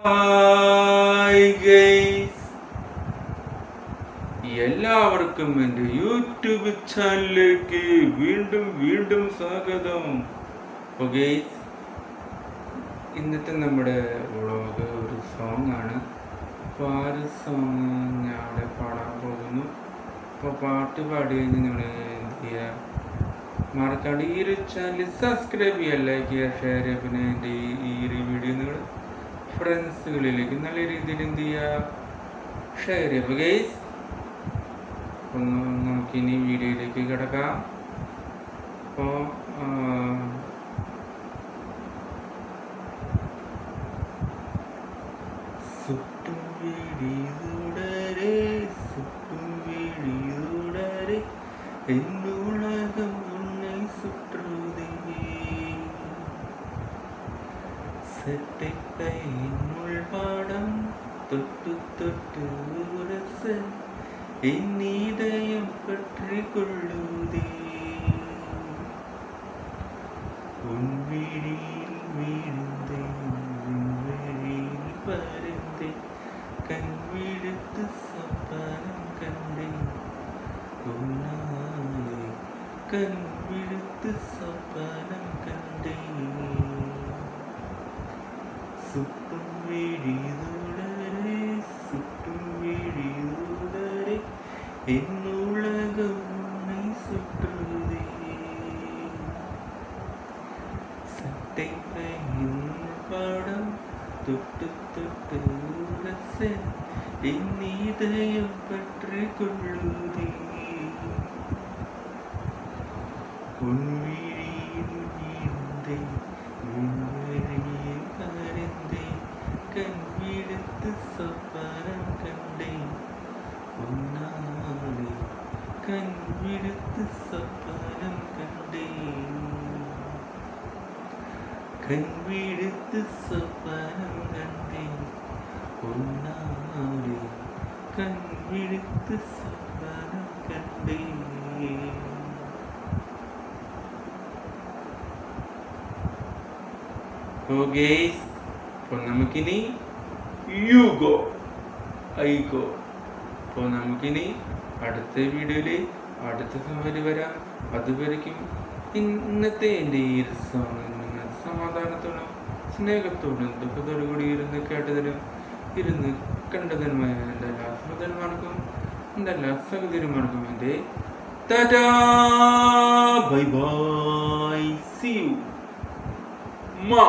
Hi guys, എല്ലാവർക്കും എൻ്റെ YouTube ചാനലിലേക്ക് വീണ്ടും സ്വാഗതം. അപ്പോൾ ഗൈസ്, ഇന്നത്തെ നമ്മുടെ വ്ളോഗ് ഒരു സോങ് ആണ്. അപ്പോൾ ആ ഒരു സോങ് ഞാൻ അവിടെ പാടാൻ പോകുന്നു. അപ്പോൾ പാട്ട് പാടി കഴിഞ്ഞ് നിങ്ങൾ എന്ത് ചെയ്യുക, മറക്കാണ്ട് ഈ ഒരു ചാനൽ സബ്സ്ക്രൈബ് ചെയ്യുക, ലൈക്ക് ചെയ്യുക, ഷെയർ ചെയ്യുക. പിന്നെ എൻ്റെ ഈ ഒരു വീഡിയോ നിങ്ങൾ ഫ്രണ്ട്സുകളിലേക്ക് നല്ല രീതിയിൽ എന്ത് ചെയ്യുക, ഷെയർ ചെയ്യുക. ഗൈസ്, ഒന്ന് നമുക്കിനി വീഡിയോയിലേക്ക് കിടക്കാം. അപ്പോൾ സുട്ടും വീടിയൂടരെ എന്നുലകം ഉന്നെ സുற்றுതേ சட்டைப்பை முள்பாடம் தொட்டு தொட்டு உரச என் இதயம் பற்றி கொள்ளுதே உன் விழியில் வீழ்ந்தேன், உன் வழியில் பறந்தேன், கண் விடுத்து சொப்பனம் கண்டேன் உன்னாலே, கண் விடுத்து சொப்பனம் கண்டேன். சுட்டும் விழியுடரே என் உலகம் உன்னை சுற்றுதே சட்டை பையின் பாடம் தொட்டு தொட்டு உரச என் இதயம் பற்றி கொள்ளுதே உன் விழியில் வீழ்ந்தேன், உன் வழியில் பறந்தேன், கண் விடுத்து சொப்பனம் கண்டேன் உன்னாலே, கண் விடுத்து சொப்பனம் கண்டேன், கண் விடுத்து சொப்பனம் கண்டேன் உன்னாலே, கண் விடுத்து சொப்பனம் கண்டேன். അപ്പോൾ ഗൈസ്, അപ്പോൾ നമുക്കിനി യുഗോ ഐഗോ. അപ്പോൾ നമുക്കിനി അടുത്ത വീഡിയോയിൽ അടുത്ത സമയം വരാം. അതുവരയ്ക്കും ഇന്നത്തെ എൻ്റെ ഈ സോങ് നിങ്ങൾ സമാധാനത്തോടും സ്നേഹത്തോടും ദുഃഖത്തോടു കൂടി ഇരുന്ന് കേട്ടതിനും ഇരുന്ന് കണ്ടതിനുമായ എൻ്റെ എല്ലാ സഹോദരന്മാർക്കും എൻ്റെ എല്ലാ സഹോദരിമാർക്കും എൻ്റെ tata, bye bye, see you. Ma